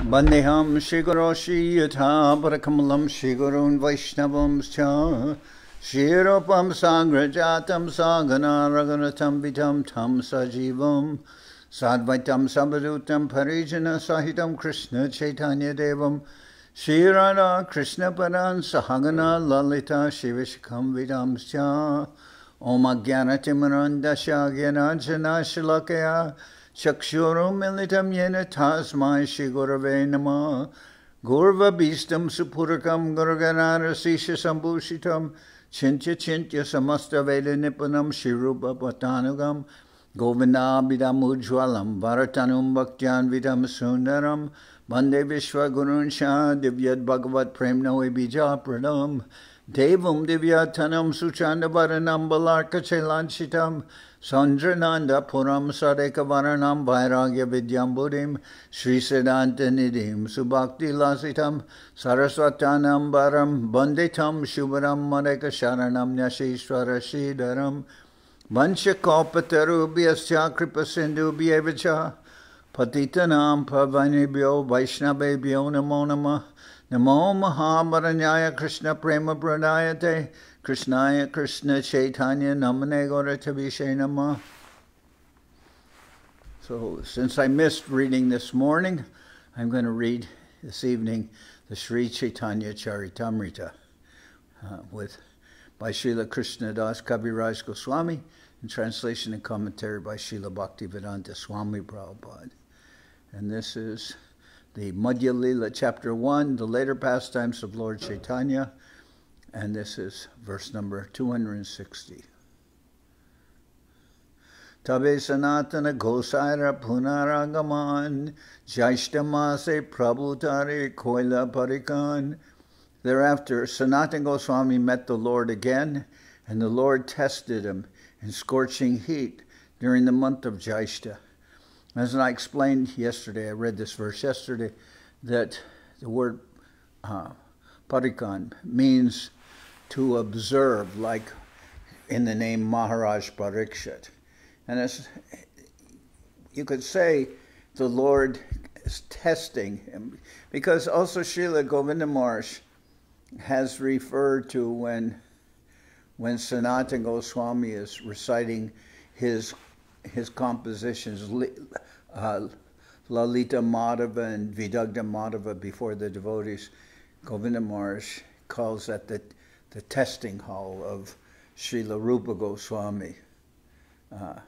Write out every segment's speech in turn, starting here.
Bandeham Shigoroshi Yatha Parakamalam Shigurun Vaishnavam Scha Shirupam Sangrajatam Sagana Raganatam Vitam Tam Sajivam Sadvaitam Sabadutam Parijana Sahitam Krishna Chaitanya Devam Shirada Krishna Paran Sahagana Lalita Shivishikam Vidam Scha Om Agyana Timarandasha Gyanajana Shilakaya Chakshurum militam yena tasmai shigurave nama Gurva bistam supurakam gurganara sisha sambhushitam Chintya chintya samasta veda nipanam shirupa patanugam Govindabidam ujwalam Bharatanum bhaktyan vidam sundaram Bande vishwa gurunsha divyad bhagavat premno bija pranam Devam divyatanam suchanda varanam balarka chelanchitam Sandrananda Puram Sadeka Varanam Vairagya Vidyam Buddhim Sri Siddhanta Nidhim Subhakti Lasitam Saraswatanam Baram Banditam Shubharam Madeka Sharanam Nyashishwara Shidaram Vanchakalpatarubhyascha Kripa Sindhubhyevacha Patitanam Pavanibhyo Vaishnavebhyo Namo Namah Namo Mahabaranyaya Krishna Prema Pradayate Krishnaya Krishna Chaitanya Namane Gauratavishe Namah. So, since I missed reading this morning, I'm going to read this evening the Sri Chaitanya Charitamrita by Srila Krishnadas Kaviraj Goswami, in translation and commentary by Srila Bhaktivedanta Swami Prabhupad. And this is the Madhya-lila, chapter 1, the later pastimes of Lord Chaitanya. And this is verse number 260. Tabe Sanatana Gosaira Punaragaman Jaishtamase Prabhutare Koila Parikan. Thereafter, Sanatan Goswami met the Lord again, and the Lord tested him in scorching heat during the month of Jaishta. As I explained yesterday, I read this verse yesterday, that the word parikan means to observe, like in the name Maharaj Parikshit. And as you could say, the Lord is testing him, because also Srila Govinda Maharaj has referred to when Sanatan Goswami is reciting his compositions, Lalita Madhava and Vidagdha Madhava, before the devotees. Govinda Maharaj calls that the testing hall of Srila Rupa Goswami, when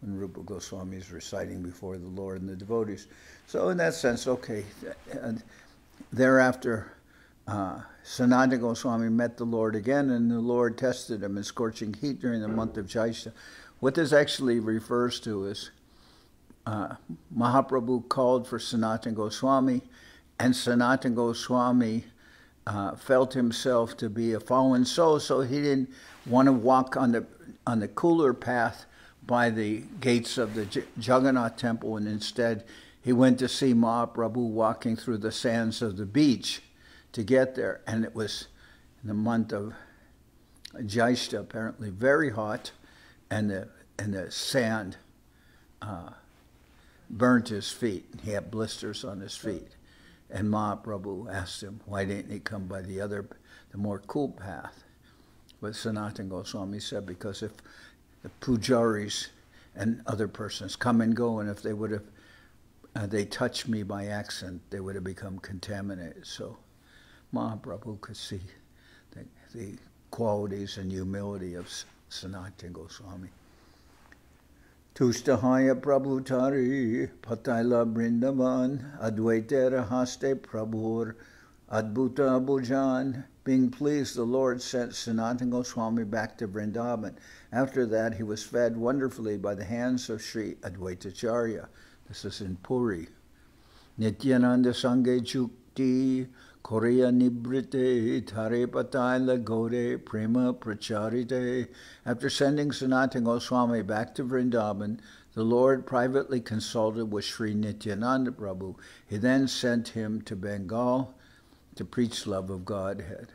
Rupa Goswami is reciting before the Lord and the devotees. So in that sense, okay. And thereafter, Sanatana Goswami met the Lord again, and the Lord tested him in scorching heat during the month of Jaishta. What this actually refers to is Mahaprabhu called for Sanatana Goswami, and Sanatana Goswami felt himself to be a fallen soul, so he didn't want to walk on the cooler path by the gates of the Jagannath temple, and instead he went to see Mahaprabhu walking through the sands of the beach to get there. And it was in the month of Jaishta, apparently very hot, and the sand burnt his feet. He had blisters on his feet. And Mahaprabhu asked him, why didn't he come by the more cool path? But Sanatana Goswami said, because if the pujaris and other persons come and go, and if they would have, they touched me by accident, they would have become contaminated. So Mahaprabhu could see the qualities and humility of Sanatana Goswami. Tushtahaya Prabhutari Pataila Brindavan Advaitera Haste Prabhur Adbhuta Bhujan. Being pleased, the Lord sent Sanatana Goswami back to Vrindavan. After that, he was fed wonderfully by the hands of Sri Advaitacharya. This is in Puri. Nityananda Sange Chukti Korea Nibrite Tare Pataila Gode Prema Pracharite. After sending Sanatana Goswami back to Vrindavan, the Lord privately consulted with Sri Nityananda Prabhu. He then sent him to Bengal to preach love of Godhead.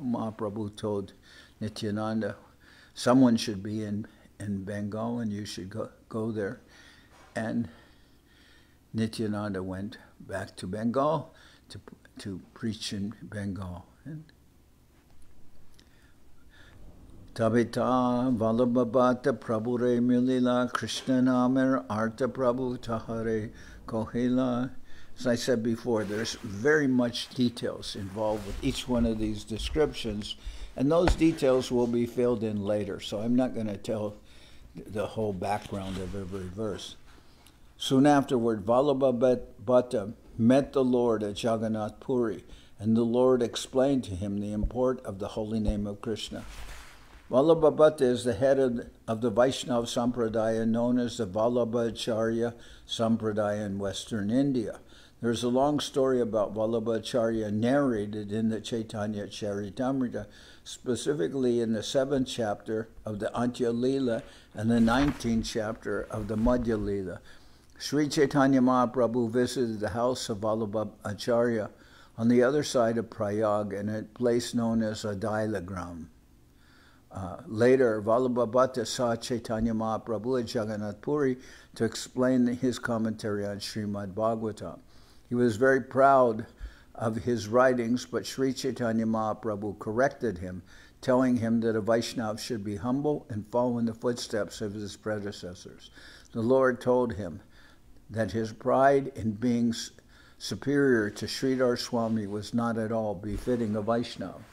Mahaprabhu told Nityananda, someone should be in Bengal and you should go there. And Nityananda went back to Bengal to preach in Bengal. Tabita Vallabhabhata Prabhure Milila Krishna Namer Arta Prabhu Tahare Kohila. As I said before, there's very much details involved with each one of these descriptions, and those details will be filled in later, so I'm not going to tell the whole background of every verse. Soon afterward, Vallabhabhata met the Lord at Jagannath Puri, and the Lord explained to him the import of the holy name of Krishna. Vallabhabhata is the head of the Vaishnava Sampradaya known as the Vallabhacharya Sampradaya in Western India. There's a long story about Vallabhacharya narrated in the Chaitanya Charitamrita, specifically in the 7th chapter of the Madhya-lila and the 19th chapter of the Madhya-lila. Sri Chaitanya Mahaprabhu visited the house of Vallabhacharya on the other side of Prayag in a place known as Adailagram. Later, Vallabhabhata saw Chaitanya Mahaprabhu at Jagannath Puri to explain his commentary on Srimad Bhagavatam. He was very proud of his writings, but Sri Chaitanya Mahaprabhu corrected him, telling him that a Vaishnava should be humble and follow in the footsteps of his predecessors. The Lord told him that his pride in being superior to Sridhar Swami was not at all befitting a Vaishnava.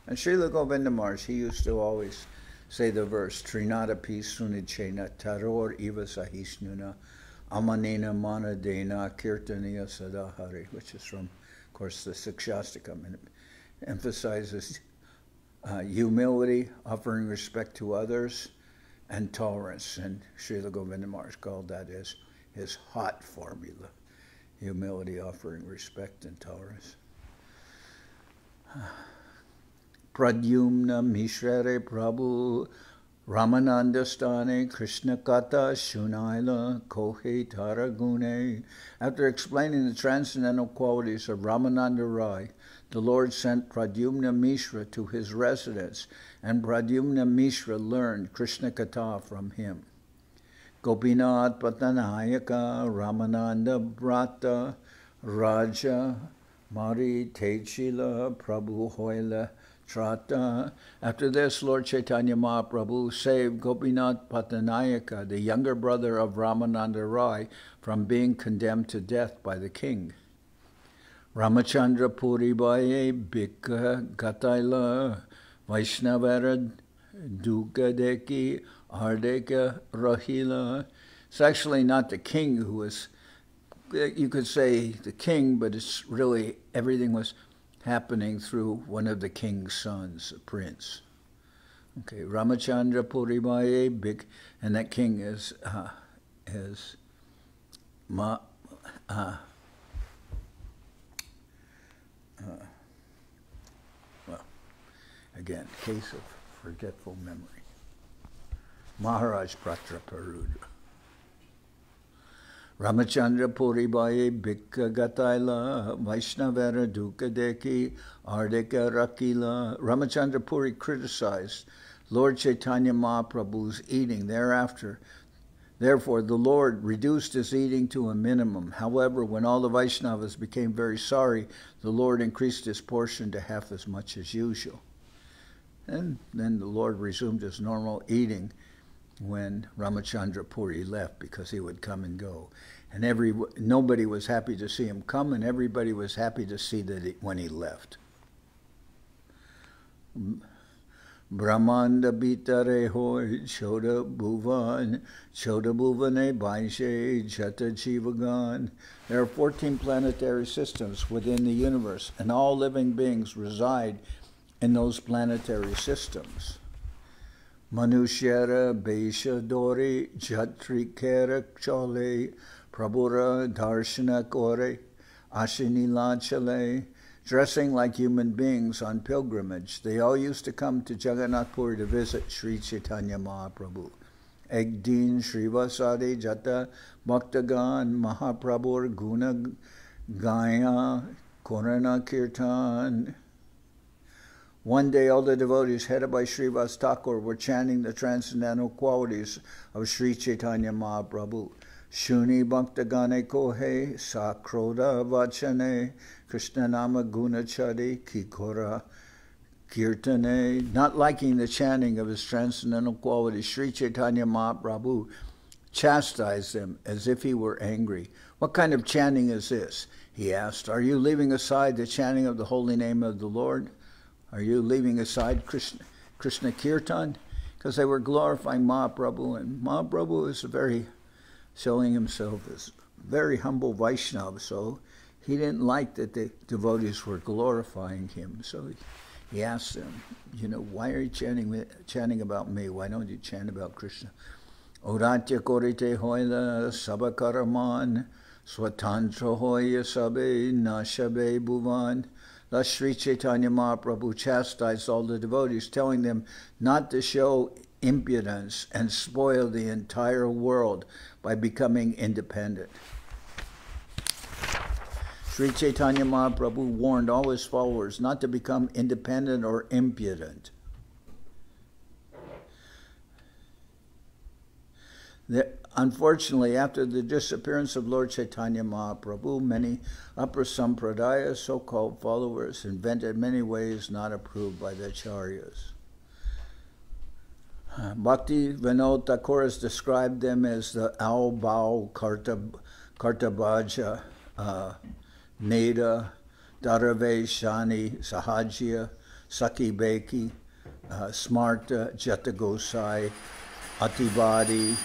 And Srila Govinda Maharaj, he used to always say the verse, Trinadapi Sunichena Taror Eva Sahisnuna Amanena Manadena Kirtaniya Sadahari, which is from, of course, the Sikshastakam, and it emphasizes humility, offering respect to others, and tolerance. And Srila Govinda Maharaj called that his hot formula, humility, offering respect, and tolerance. Pradyumna Mishrare Prabhu Ramananda Stane Krishna Kata Shunaila Kohe Taragune. After explaining the transcendental qualities of Ramananda Rai, the Lord sent Pradyumna Mishra to his residence, and Pradyumna Mishra learned Krishna Kata from him. Gopinath Patanayaka Ramananda Brata Raja Mari Tejila Prabhu Hoila Trata. After this, Lord Chaitanya Mahaprabhu saved Gopinath Patanayaka, the younger brother of Ramananda Rai, from being condemned to death by the king. Ramachandra Puri Baye Bhikha Gataila Vaishnavara Dukadeki Ardeka Rahila. It's actually not the king who was, you could say the king, but it's really everything was happening through one of the king's sons, a prince. Okay, Ramachandra Puribaye Bhik, and that king is well, again, case of forgetful memory. Maharaj Pratra Parudra. Ramachandra Puribaye Bhikka Gataila Vaishnavara Dukadeki Ardeka Rakila. Ramachandra Puri criticized Lord Chaitanya Mahaprabhu's eating thereafter. Therefore, the Lord reduced his eating to a minimum. However, when all the Vaishnavas became very sorry, the Lord increased his portion to half as much as usual. And then the Lord resumed his normal eating when Ramachandra Puri left, because he would come and go. And nobody was happy to see him come, and everybody was happy to see that when he left. Brahmanda Bitare Hoy Choda Bhuvan Baishe Jata Jivagan. There are 14 planetary systems within the universe, and all living beings reside in those planetary systems. Manushyara Besha Dori Jatrikera Chole Prabhura Darshana Kore Ashinila Chale. Dressing like human beings on pilgrimage, they all used to come to Jagannath Puri to visit Sri Chaitanya Mahaprabhu. Egdin Srivasadi Jata Bhaktagan Mahaprabhur Guna Gaya Korana Kirtan. One day, all the devotees headed by Srivas Thakur were chanting the transcendental qualities of Sri Chaitanya Mahaprabhu. Shuni Bhaktagane Kohe Sakroda Vachane Krishna Nama Gunachari Kikora Kirtane. Not liking the chanting of his transcendental qualities, Sri Chaitanya Mahaprabhu chastised them as if he were angry. What kind of chanting is this? He asked. Are you leaving aside the chanting of the holy name of the Lord? Are you leaving aside Krishna Kirtan? Because they were glorifying Mahaprabhu, and Mahaprabhu is showing himself as very humble Vaishnava, so he didn't like that the devotees were glorifying him. So he asked them, why are you chanting about me? Why don't you chant about Krishna? Oratya korite hoila sabakaraman swatantra hoya sabe nashabe bhuvan. Thus Sri Chaitanya Mahaprabhu chastised all the devotees, telling them not to show impudence and spoil the entire world by becoming independent. Sri Chaitanya Mahaprabhu warned all his followers not to become independent or impudent. Unfortunately, after the disappearance of Lord Chaitanya Mahaprabhu, many upper sampradaya, so-called followers, invented many ways not approved by the acharyas. Bhaktivedanta Thakur has described them as the Ao-Bao, Kartabhaja, Neda, Darave, Shani, Sahajya, Saki Beki, Smarta, Jatagosai, Ativadi,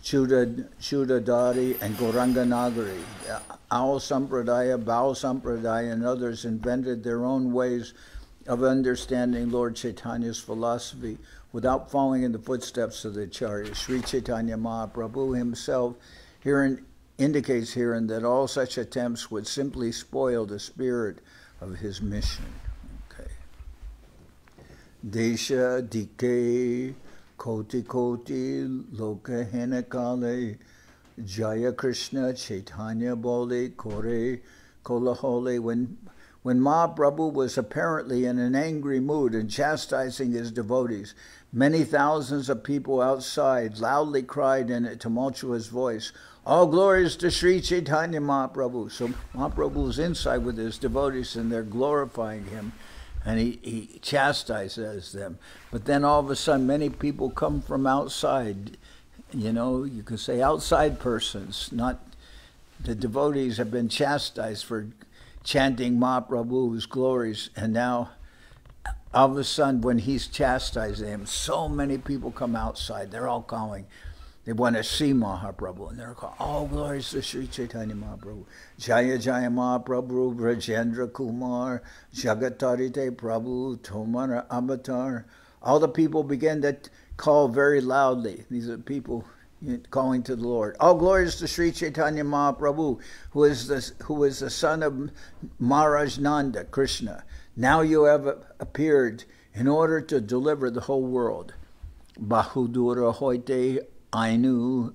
Chudadari, and Gauranga Nagari. Ao Sampradaya, Bao Sampradaya, and others invented their own ways of understanding Lord Chaitanya's philosophy without following in the footsteps of the Acharya. Sri Chaitanya Mahaprabhu himself indicates herein that all such attempts would simply spoil the spirit of his mission. Okay. Desha Dike Koti Koti Loka Henakale Jaya Krishna Chaitanya Bole Kore Kolahole. When Mahaprabhu was apparently in an angry mood and chastising his devotees, many thousands of people outside loudly cried in a tumultuous voice, "All glories to Sri Chaitanya Mahaprabhu." So Mahaprabhu was inside with his devotees and they're glorifying him, and he chastises them. But then all of a sudden many people come from outside, you could say outside persons, not the devotees have been chastised for chanting Mahaprabhu's glories, and now all of a sudden when he's chastising them, so many people come outside. They're all calling. They want to see Mahaprabhu, and they're calling, "All glories to Sri Chaitanya Mahaprabhu. Jaya Jaya Mahaprabhu, Brajendra Kumar, Jagatarite Prabhu, Tomara Avatar." All the people begin to call very loudly. These are people calling to the Lord. "All glories to Sri Chaitanya Mahaprabhu, who is the son of Maharaj Nanda, Krishna. Now you have appeared in order to deliver the whole world. Bahudura hoite ainu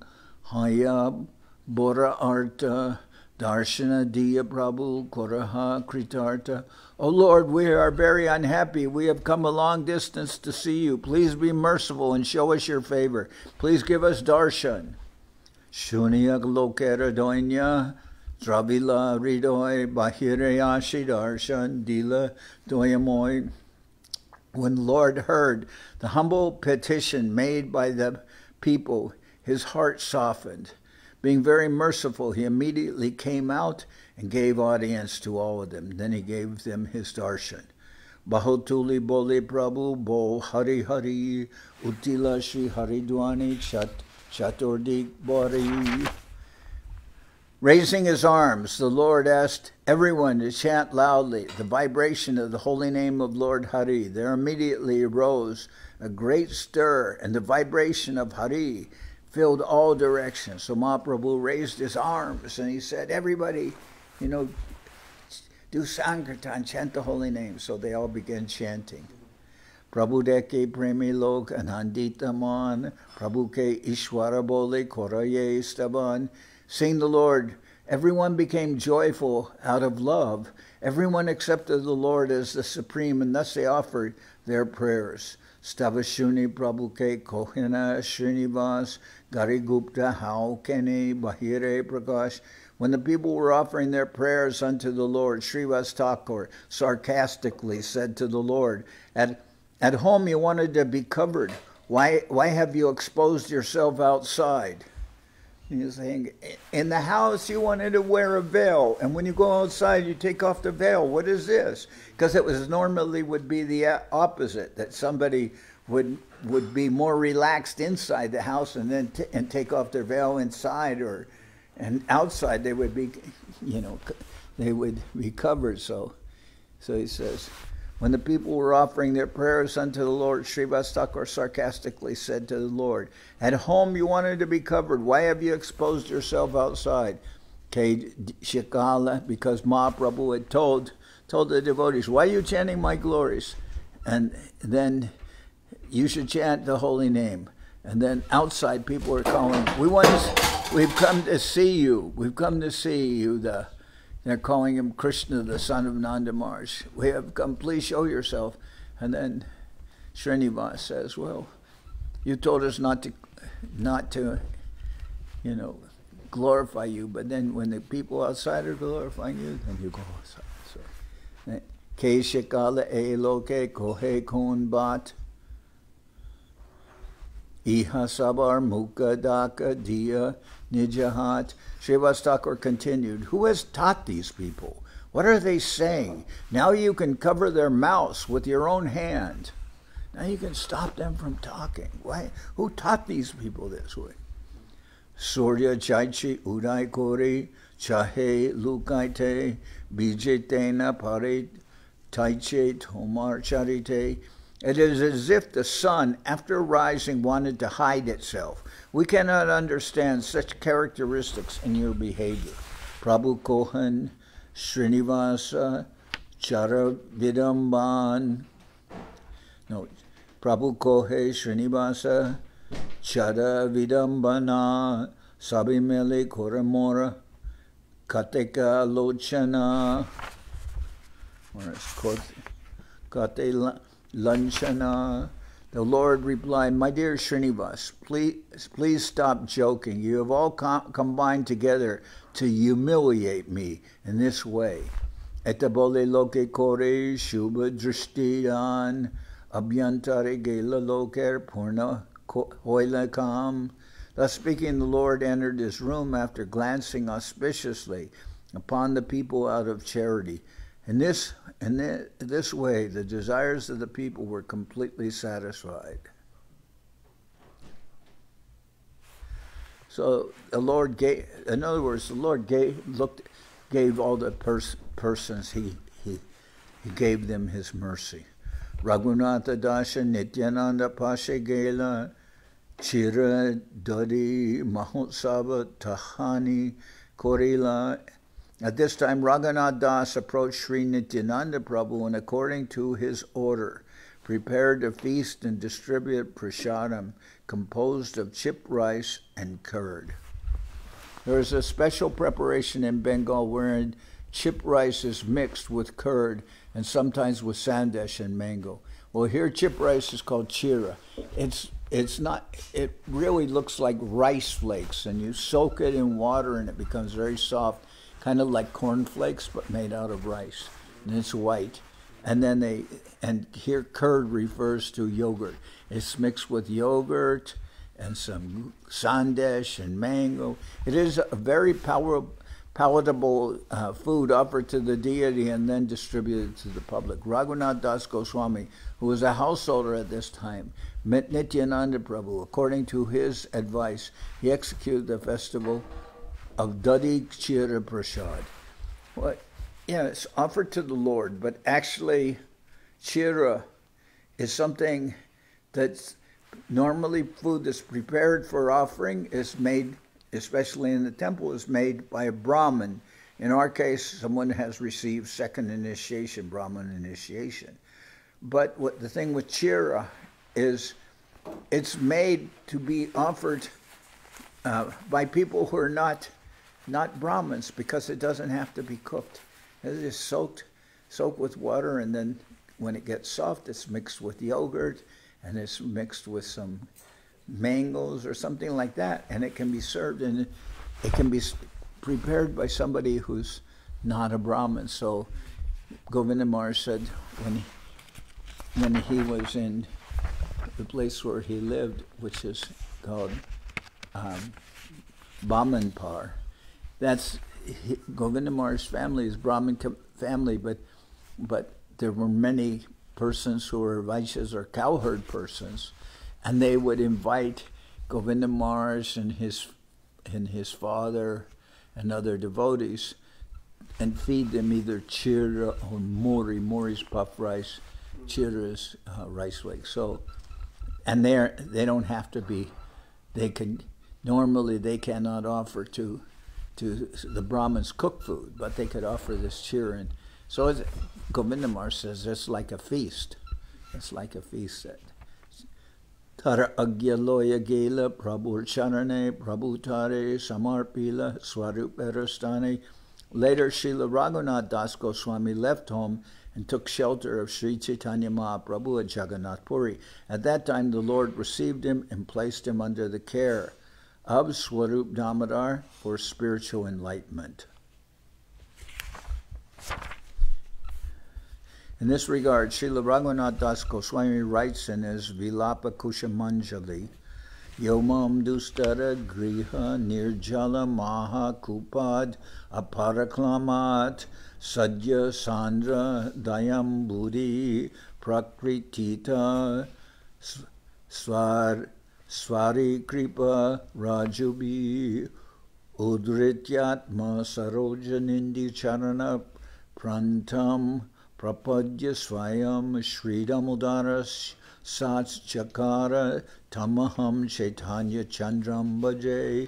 hayab bora arta darshana diya prabhu koraha kritarta." "O Lord, we are very unhappy. We have come a long distance to see you. Please be merciful and show us your favor. Please give us darshan." Shunyak lokera doinya dravila ridoy bahirayashi darshan dila doyamoy. When the Lord heard the humble petition made by the people, his heart softened. Being very merciful, he immediately came out and gave audience to all of them. Then he gave them his darshan. Bahotuli bole Prabhu bo hari hari utila shri haridwani chaturdik bari. Raising his arms, the Lord asked everyone to chant loudly the vibration of the holy name of Lord Hari. There immediately arose a great stir, and the vibration of Hari filled all directions. So Mahaprabhu raised his arms and he said, "Everybody, do Sankirtan, chant the holy name." So they all began chanting. Prabhu deke premi lok anandita man, Prabhu ke ishwara bole koraye staban. Seeing the Lord, everyone became joyful out of love. Everyone accepted the Lord as the supreme, and thus they offered their prayers. Stavashuni Prabhu ke kohina Srinivas Garigupta Haukene Bahire Prakash. When the people were offering their prayers unto the Lord, Srivas Thakur sarcastically said to the Lord, at home you wanted to be covered. Why have you exposed yourself outside? He's saying, in the house you wanted to wear a veil, and when you go outside you take off the veil. What is this? Because it was normally would be the opposite, that somebody would be more relaxed inside the house and then and take off their veil inside, and outside they would be, they would be covered. So he says, when the people were offering their prayers unto the Lord, Srivas Thakur sarcastically said to the Lord, at home you wanted to be covered. Why have you exposed yourself outside? Shikala, because Mahaprabhu had told the devotees, why are you chanting my glories? And then you should chant the holy name. And then outside people were calling, we've come to see you. We've come to see you. They're calling him Krishna, the son of Nanda Maharaj. We have come, please show yourself. And then Srinivas says, well, you told us not to, glorify you, but then when the people outside are glorifying you, then you go outside. So, Keshikala eloke kohe kon bat, Iha sabar mukha daka diya nijahat. Srivas Thakur continued, who has taught these people? What are they saying? Now you can cover their mouths with your own hand. Now you can stop them from talking. Why? Who taught these people this way? Surya chaichi udai kori chahe lukaite bijitena pare taiche tomar charite. It is as if the sun, after rising, wanted to hide itself. We cannot understand such characteristics in your behavior. Prabhu Kohan, Srinivasa, Chara Vidamban. No, Prabhu Kohe, Srinivasa, Chara Vidambana, Sabimele Koramora, Kateka Lochana, Kate Lanchana. The Lord replied, my dear Srinivas, please stop joking. You have all combined together to humiliate me in this way. Etabole loke kore shubha drishtiyan abhyantare gela loker purna hoila kam. Thus speaking, the Lord entered his room after glancing auspiciously upon the people out of charity. In this way, the desires of the people were completely satisfied. So the Lord gave, in other words, the Lord gave all the persons, he gave them his mercy. Raghunatha Dasha Nityananda Pashe Gela Chira Dodi Mahotsava Tahani Korila. At this time, Raghunath Das approached Sri Nityananda Prabhu and, according to his order, prepared a feast and distributed prasadam composed of chipped rice and curd. There is a special preparation in Bengal wherein chipped rice is mixed with curd and sometimes with sandesh and mango. Well, here chipped rice is called chira. It's not, it really looks like rice flakes, and you soak it in water and it becomes very soft, kind of like cornflakes, but made out of rice, and it's white. And then here curd refers to yogurt. It's mixed with yogurt and some sandesh and mango. It is a very palatable food offered to the deity and then distributed to the public. Raghunath Das Goswami, who was a householder at this time, met Nityananda Prabhu. According to his advice, he executed the festival of Dadi Chira Prasad. Well, yeah, it's offered to the Lord, but actually chira is something that's normally food that's prepared for offering, is made, especially in the temple, is made by a Brahmin. In our case, someone has received second initiation, Brahmin initiation. But what the thing with chira is, it's made to be offered by people who are not Brahmins, because it doesn't have to be cooked. It is soaked with water, and then when it gets soft, it's mixed with yogurt, and it's mixed with some mangoes or something like that, and it can be served, and it can be prepared by somebody who's not a Brahmin. So Govinda Maharaj said when he was in the place where he lived, which is called Bamanpar, that's Govinda Maharaj's family is Brahmin family, but there were many persons who were Vaishyas or cowherd persons, and they would invite Govinda Maharaj and his father and other devotees and feed them either chira or muri. Muri is puff rice, chira is rice flakes. So, and they don't have to be. Normally they cannot offer to the Brahmins cook food, but they could offer this chira. And so Govinda Maharaj says it's like a feast. It's like a feast. Tara agyaloya gela prabhu charane prabhu tare samarpila swaruperastane. Later, Srila Raghunath Das Goswami left home and took shelter of Sri Chaitanya Mahaprabhu at Jagannath Puri. At that time, the Lord received him and placed him under the care of Swarup Damodar for spiritual enlightenment. In this regard, Srila Raghunath Das Goswami writes in his Vilapa Kushamanjali, Yomam dustara griha nirjala maha kupad aparaklamat sadya sandra dayam buddhi prakritita svari kripa rajubi udrityatma sarojanindi charana prantam prapadya swayam shridamudaras Sats Chakara Tamaham Chaitanya Chandram Bhaje.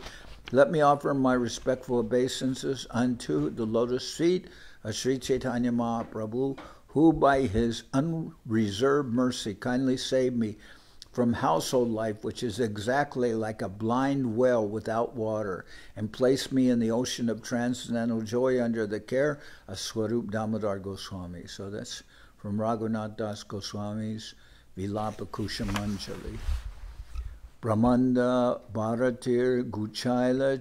Let me offer my respectful obeisances unto the lotus feet of Sri Chaitanya Mahaprabhu, who by his unreserved mercy kindly saved me from household life, which is exactly like a blind well without water, and placed me in the ocean of transcendental joy under the care of Swarup Damodar Goswami. So that's from Raghunath Das Goswami's Vilapa Kushamanjali. Brahmanda Bharatir Guchaila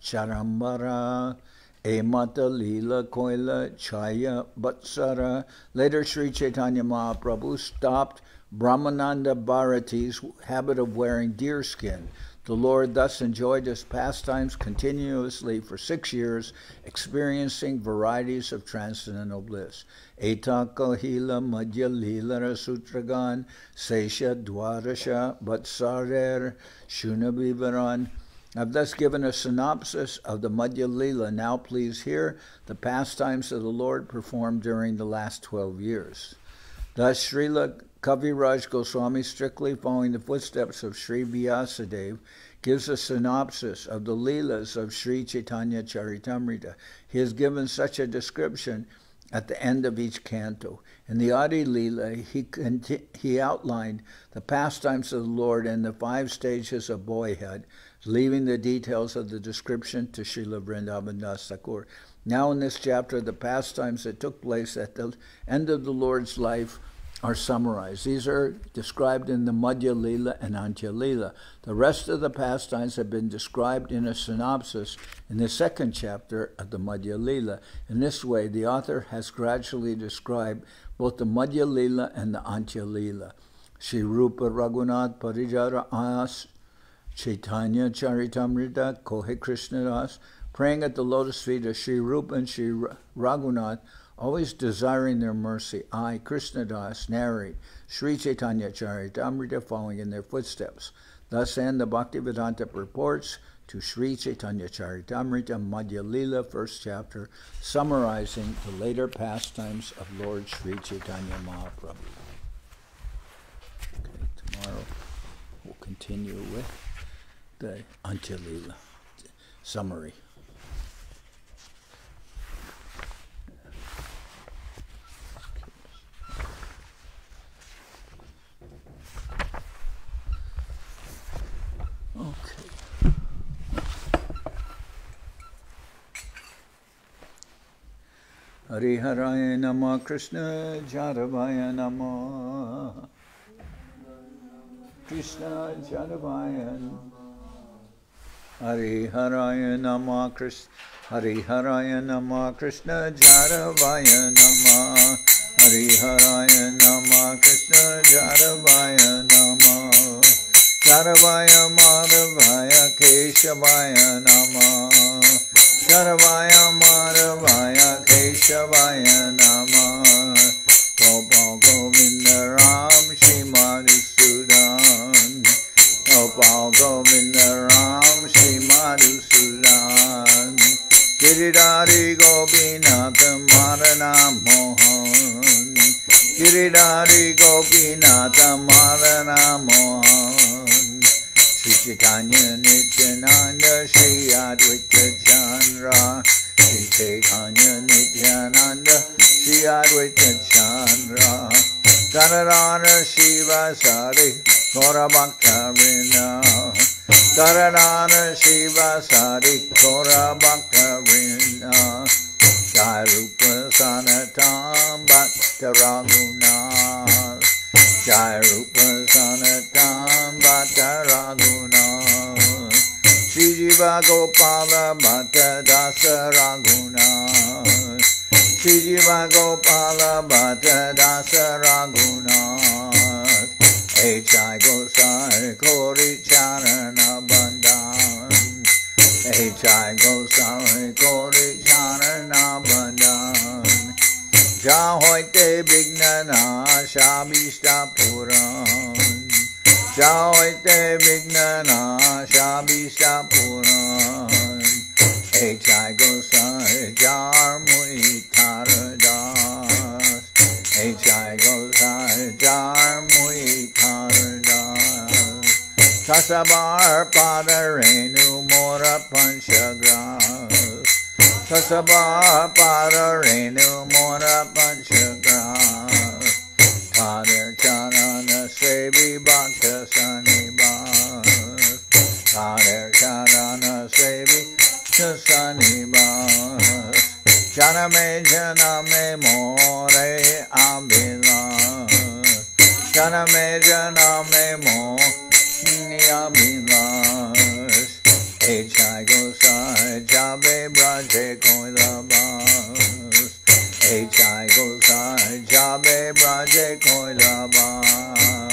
Charambara Madhya-lila Koila Chaya Batsara. Later, Sri Chaitanya Mahaprabhu stopped Brahmananda Bharati's habit of wearing deerskin. The Lord thus enjoyed his pastimes continuously for 6 years, experiencing varieties of transcendental bliss. Etakahila Madhya-lila Sutragan Sesha Dwarasha Batsarer Shunabivaran. I've thus given a synopsis of the Madhya-lila. Now please hear the pastimes of the Lord performed during the last 12 years. Thus Srila Kaviraj Goswami, strictly following the footsteps of Sri Vyasadeva, gives a synopsis of the Leelas of Sri Chaitanya Charitamrita. He has given such a description at the end of each canto. In the Adi Leela, he outlined the pastimes of the Lord in the 5 stages of boyhood, leaving the details of the description to Srila Vrindavan Das Thakur. Now in this chapter, the pastimes that took place at the end of the Lord's life are summarized. These are described in the Madhya-lila and Antya-lila. The rest of the pastimes have been described in a synopsis in the 2nd chapter of the Madhya-lila. In this way, the author has gradually described both the Madhya-lila and the Antya-lila. Sri Rupa Raghunath Parijara As Chaitanya Charitamrita Kohe Krishnadas, praying at the lotus feet of Sri Rupa and Sri Raghunath, always desiring their mercy, I, Krishnadas, narrate Sri Chaitanya Charitamrita, following in their footsteps. Thus end the Bhaktivedanta reports to Sri Chaitanya Charitamrita, Madhya-lila, 1st chapter, summarizing the later pastimes of Lord Sri Chaitanya Mahaprabhu. Okay, tomorrow we'll continue with the Antya-lila summary. Hariharaya Nama Krishna Jadavaya Nama Krishna Jadavayan Hari Haraya Nama Krishna Hari Haraya Nama Krishna Jadavaya Nama Hari Haraya Nama Krishna Jadavaya Nama Jadavaya Madhavaya Keshavaya Nama Jadavaya Madhavaya Keshavaya Nama Gopal Govinda Ram Shri Madhusudan Gopal Govinda Ram Shri Madhusudan Giridhari Gopinath Madana Mohan Giridhari Gopinath Madana Mohan Sri Chaitanya Nityananda Sri Advaita Chandra Sri Chaitanya Nityananda Sri Advaita Chandra Janardan Shiva Sari Gaura Bhaktivedanta Janardan Shiva Sari Gaura Bhaktivedanta Jai Rupa Sanatan Bhakti Raghunath Jai Rupa Sanatan Bhakti Raghunath Sri Jiva Gopala Bhakta Dasa Raghunath Sri Jiva Gopala Bhakta Dasa Raghunath H.I. Gosai Kori Charana Bandhan H.I. Gosai Kori Charana Bandhan Jahoite Vignana Shabishta Puran Jahoite Vignana Shabishta Puran H.I. Gosai Jarmui Taradas H.I. Gosai Jarmui Taradas Sasabar Padarenu Mora Panchagras Sasabar Padarenu Mora Panchagras Padar Charana Sevi Bhakta Sanibas Padar Charana Sevi Sanibas Janame More Abhilas Janame More Abhilas H.I. Gosai Jabe Braje Koilabas H.I. Gosai Jabe Braje Koilabas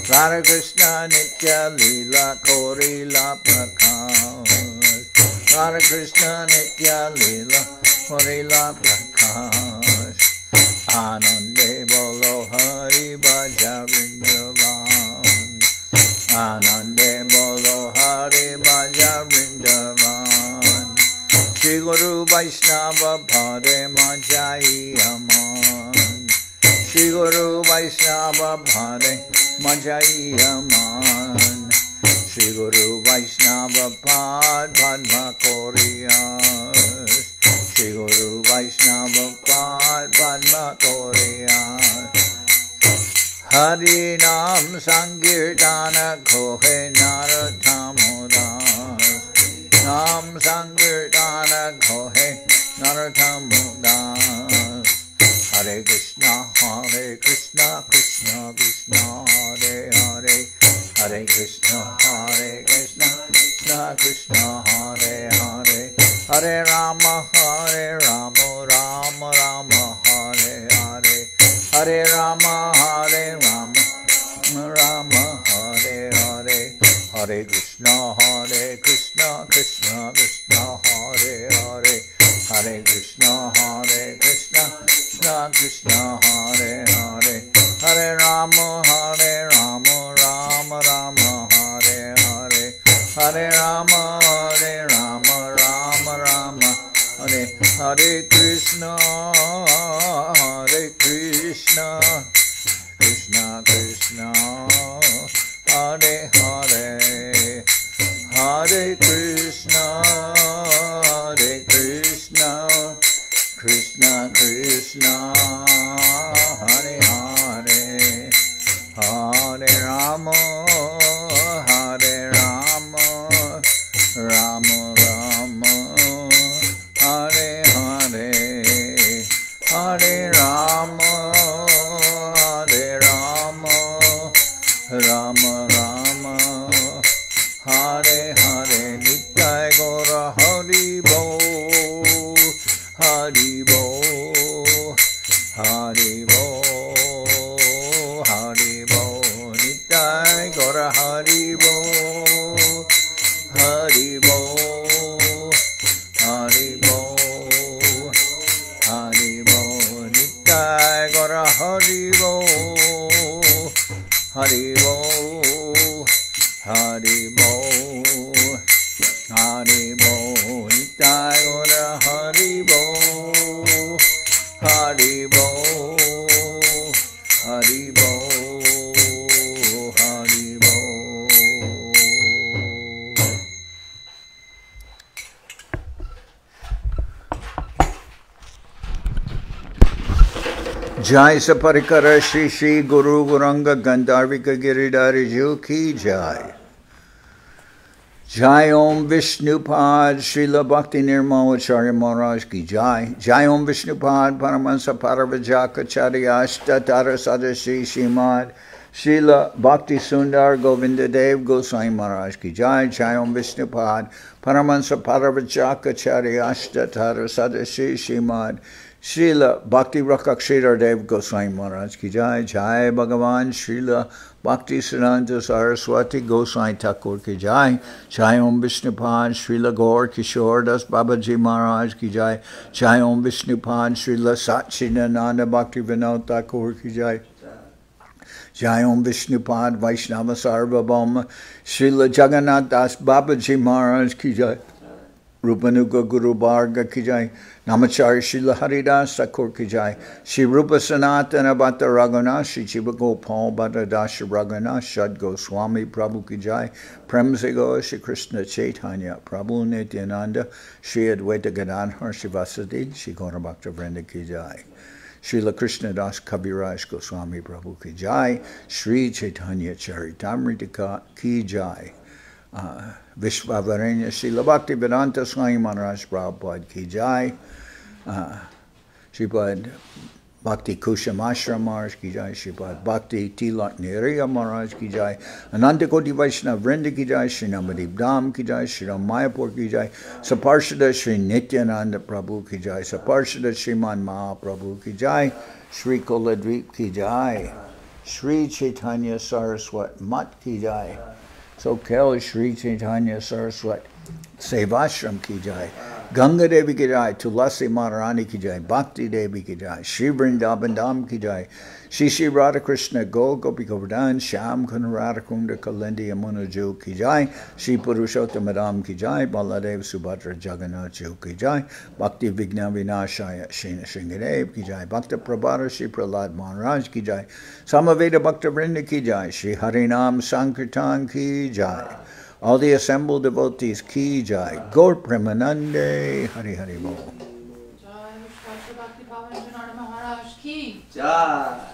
Radha Krishna Nitya-lila Korila Prakash Radha Krishna Nitya-lila Korila Prakash Anande Bolo Hari Bhaja Vrindavan Anande Bolo Hari Bhaja Vrindavan Shri Guru Vaishnava Bhade Majai Aman Shri Guru Vaishnava Bhade Majai Aman Shri Guru Vaishnava Pad Padma Koriyas Shri Guru Vaishnava Pad Padma Koriyas Hari Nam Sankirtana Kohe Narathamudas Nam Sankirtana Kohe Narathamudas Hare Krishna Krishna Krishna Hare Hare Hare Krishna Krishna Krishna Hare Hare Hare Rama Rama Rama Hare Hare Hare Rama Rama Hare Hare Hare Krishna Krishna Krishna Hare Hare Hare Krishna Krishna Krishna Hare Hare Hare Rama Rama Rama Hare Hare Hare Rama Rama Hare Hare Krishna Krishna Krishna Hare Hare Hare Krishna Krishna Krishna Hare Hare Hare Rama Rama Rama Hare Hare Hare Rama Hari Bo, Hari Bo, Hari Bo, Hari Bo, Nitai Gora Hari Bo, Hari Bo, Hari Bo, Hari Bo, Nitai Gora Hari Bo, Hari Bo, Hari Bo, Hari Bo, Nitai Gora Hari Bo, Hari Bo, Hari Bo, Hari Bo. Jai Saparikara Shri Shri Guru Guranga Gandharvika Giridhari Ju Ki Jai. Jai Om Vishnupad Srila Bhakti Nirmalacharya Maharaj Ki Jai. Jai Om Vishnupad Paramahansa Paravajakacharya Ashtatara Sadashi Shrimad Srila Bhakti Sundar Govinda Dev Goswami Maharaj Ki Jai. Jai Om Vishnupad Paramahansa Paravajakacharya Ashtatara Sadashi Shrimad Srila Bhakti Rakshidhar Dev Goswami Maharaj Ki Jai. Jai Bhagavan Srila Bhakti Siddhanta Saraswati Goswami Thakur Ki Jai. Jai Om Vishnupad Srila Gaur Kishore Das Babaji Maharaj Ki Jai. Jai Om Vishnupad Srila Satchidananda Bhaktivedanta Thakur Ki Jai. Jai Om Vishnupad Vaishnava Sarvabhauma Srila Jagannath Das Babaji Maharaj Ki Jai. Rupanuga Guru Bharga Ki Jai. Namachari Srila Haridas Thakur Ki Jai. Shri Rupa Sanatana Bhatta Raghunath Shri Jiva Gopal Bhatta Dasha Raghunath Shad Goswami Prabhu Ki Jai. Premsego Shri Krishna Chaitanya Prabhu Nityananda Shri Advaita Gadadhar Shri Vasadi Shri Gaura Bhaktivedanta Ki Jai. Srila Krishnadas Kaviraj Goswami Prabhu Ki Jai. Sri Chaitanya Charitamrita Ki Jai. Vishwavaranya Srila Bhaktivedanta Swami Maharaj Prabhupad Ki Jai. Sripad Bhakti Kusham Ashram Maharaj Ki Jai. Sripad Bhakti Tilak Niriya Maharaj Ki Jai. Ananta Koti Vaishnava Vrinda Ki Jai. Sri Namadip Dham Ki Jai. Sri Ram Mayapur Ki Jai. Saparshada Sri Nityananda Prabhu Ki Jai. Saparshada Sriman Mahaprabhu Ki Jai. Sri Koladvip Ki Jai. Sri Chaitanya Saraswat Mat Ki Jai. Soquel Sri Chaitanya Saraswat Sevashram Ki Jai. Ganga Devi Ki Jai. Tulasi Maharani Ki Jai. Bhakti Devi Ki Jai. Shri Vrindavan Dham Ki Jai. Shri Shri Radha Krishna Go Gopi Govardhan Sham Kun Radha Kunda Kalindi Yamuna Ju Ki Jai. Shri Purushottam Dham Ki Jai. Baladev Subhadra Jagannath Ju Ki Jai. Bhakti Vigna Vinashaya Shena Sringadev Ki Jai. Bhakta Prabhara Shri Prahlad Maharaj Ki Jai. Samaveda Bhakta Vrinda Ki Jai. Shri Harinam Sankirtan Ki Jai. All the assembled devotees Ki Jai. Gaur Premanande Hari Hari Bol. Jai Shri Bhakti Pavan Janardan Maharaj Ki Jai.